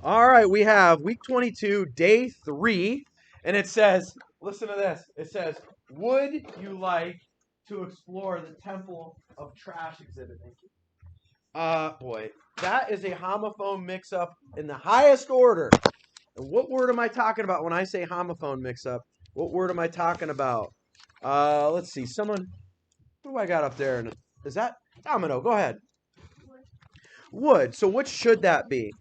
All right, we have week 22, day 3, and it says, listen to this. It says, would you like to explore the Temple of Trash exhibit? Thank you. Boy, that is a homophone mix-up in the highest order. And what word am I talking about when I say homophone mix-up? What word am I talking about? Let's see. Someone, who do I got up there? Is that Domino? Go ahead. Would. So what should that be?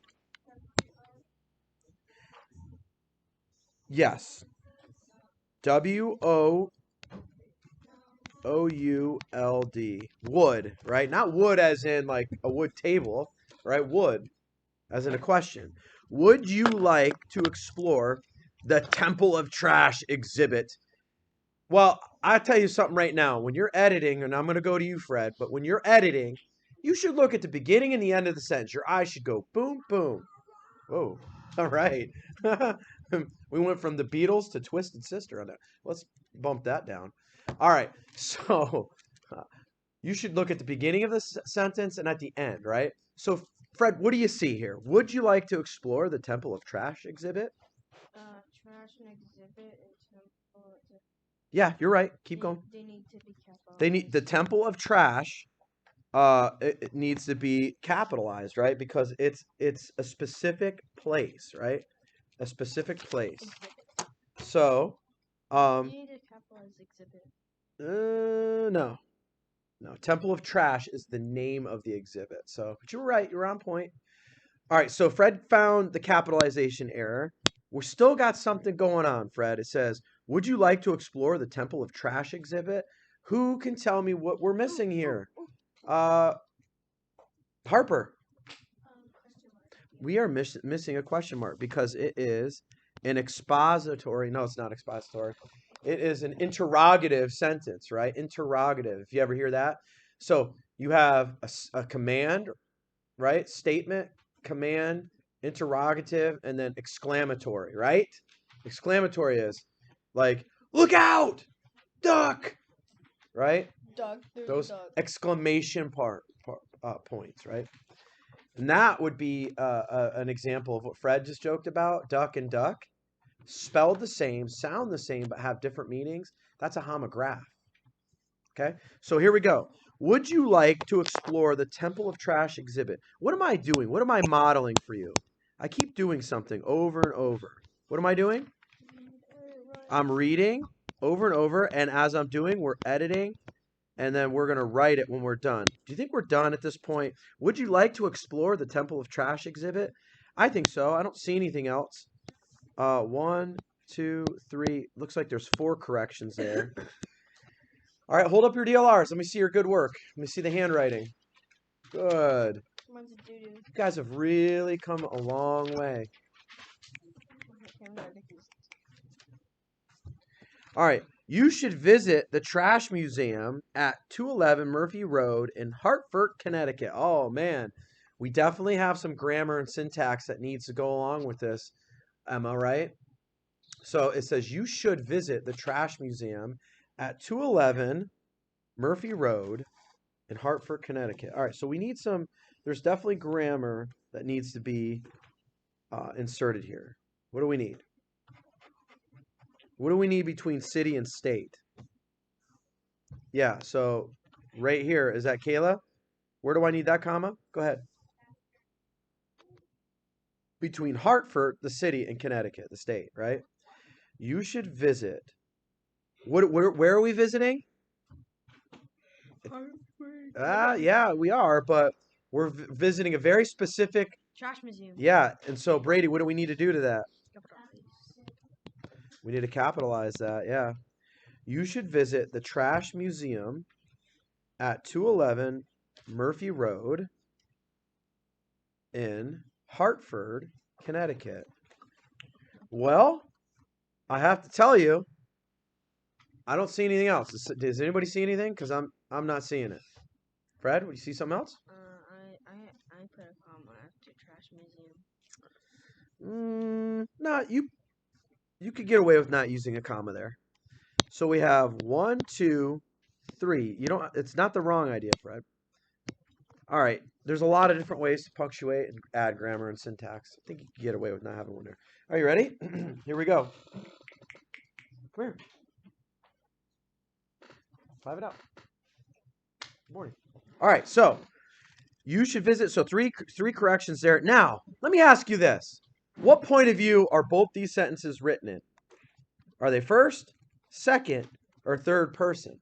Yes. Would. Wood, right? Not wood as in like a wood table, right? Wood as in a question. Would you like to explore the Temple of Trash exhibit? Well, I'll tell you something right now. When you're editing, and I'm going to go to you, Fred, but when you're editing, you should look at the beginning and the end of the sentence. Your eyes should go boom, boom. Whoa. All right. We went from the Beatles to Twisted Sister on that. Let's bump that down. All right. So you should look at the beginning of the sentence and at the end, right? So, Fred, what do you see here? Would you like to explore the Temple of Trash exhibit? Trash and exhibit and temple. Yeah, you're right. Keep going. They need to be capitalized. They need the Temple of Trash. It needs to be capitalized, right? Because it's a specific place, right? A specific place. Exhibit. So, You need to capitalize exhibit. no. No, Temple of Trash is the name of the exhibit. So, but you were right. You were on point. All right. So Fred found the capitalization error. We're still got something going on, Fred. It says, "Would you like to explore the Temple of Trash exhibit?" Who can tell me what we're missing here? Harper. We are missing a question mark because it is an expository. No, it's not expository. It is an interrogative sentence, right? Interrogative. If you ever hear that. So you have a command, right? Statement, command, interrogative, and then exclamatory, right? Exclamatory is like, look out, duck, right? Duck. Those exclamation points, right? And that would be an example of what Fred just joked about, duck and duck. Spelled the same, sound the same, but have different meanings. That's a homograph. Okay, so here we go. Would you like to explore the Temple of Trash exhibit? What am I doing? What am I modeling for you? I keep doing something over and over. What am I doing? I'm reading over and over, and as I'm doing, we're editing, and then we're going to write it when we're done. Do you think we're done at this point? Would you like to explore the Temple of Trash exhibit? I think so. I don't see anything else. 1, 2, 3. Looks like there's 4 corrections there. All right, hold up your DLRs. Let me see your good work. Let me see the handwriting. Good. You guys have really come a long way. All right, you should visit the Trash Museum at 211 Murphy Road in Hartford, Connecticut. Oh, man. We definitely have some grammar and syntax that needs to go along with this, Emma, right? So it says you should visit the Trash Museum at 211 Murphy Road in Hartford, Connecticut. All right, so we need some, there's definitely grammar that needs to be inserted here. What do we need? What do we need between city and state? Yeah, so right here, is that Kayla? Where do I need that comma? Go ahead. Between Hartford, the city, and Connecticut, the state, right? You should visit. Where are we visiting? Yeah, we are, but we're visiting a very specific Trash museum. Yeah, and so Brady, what do we need to do to that? We need to capitalize that, yeah. You should visit the Trash Museum at 211 Murphy Road in Hartford, Connecticut. Well, I have to tell you, I don't see anything else. Does anybody see anything? Because I'm not seeing it. Fred, do you see something else? I put a comma after Trash Museum. No, you could get away with not using a comma there. So we have 1, 2, 3. You don't. It's not the wrong idea, Fred. All right. There's a lot of different ways to punctuate and add grammar and syntax. I think you can get away with not having one there. Are you ready? Here we go. Come here. Five it out. Good morning. All right. So you should visit. So three corrections there. Now, let me ask you this. What point of view are both these sentences written in? Are they first, second, or third person?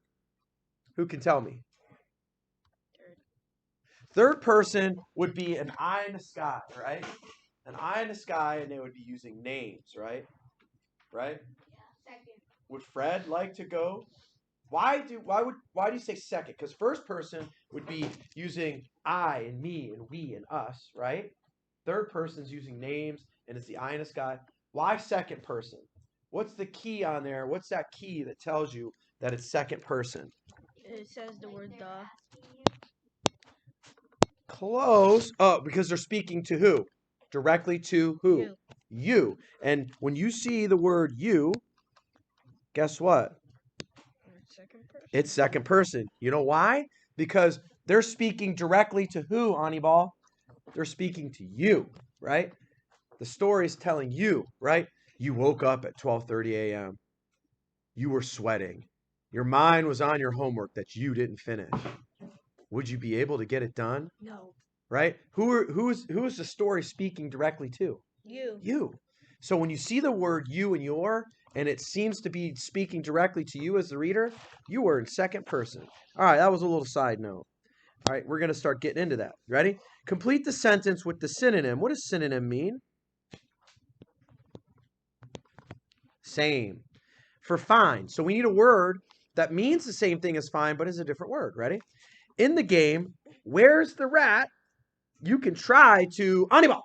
Who can tell me? Third person would be an eye in the sky, right? An eye in the sky, and they would be using names, right? Right? Second. Would Fred like to go? Why do you say second? Because first person would be using I and me and we and us, right? Third person's using names and it's the eye in the sky. Why second person? What's the key on there? What's that key that tells you that it's second person? It says the word the. Close. Oh, because they're speaking to who? Directly to who? You. You. And when you see the word you, guess what? Second person. It's second person. You know why? Because they're speaking directly to who, Anibal? They're speaking to you, right? The story is telling you, right? You woke up at 12:30 a.m. You were sweating. Your mind was on your homework that you didn't finish. Would you be able to get it done? No. Right? Who is the story speaking directly to? You. You. So when you see the word you and your, and it seems to be speaking directly to you as the reader, you were in second person. All right, that was a little side note. All right, we're going to start getting into that. Ready? Complete the sentence with the synonym. What does synonym mean? Same. For fine. So we need a word that means the same thing as fine, but is a different word. Ready? In the game, where's the rat? You can try to Anibal.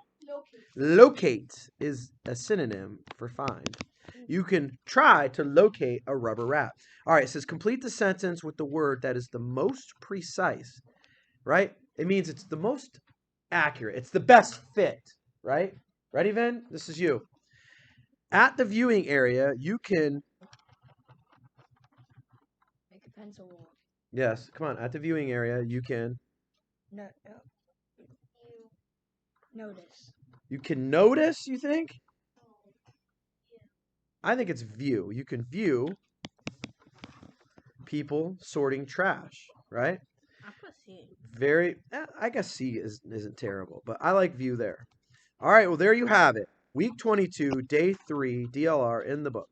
Locate is a synonym for find. You can try to locate a rubber rat. All right, it says complete the sentence with the word that is the most precise, right? It means it's the most accurate. It's the best fit, right? Ready, Vin? This is you. At the viewing area, you can... Make a pencil wall. Yes, come on. At the viewing area, you can... No. Notice. You can notice, you think? I think it's view. You can view people sorting trash, right? I put C. I guess C isn't terrible, but I like view there. All right, well, there you have it. Week 22, day 3, DLR in the books.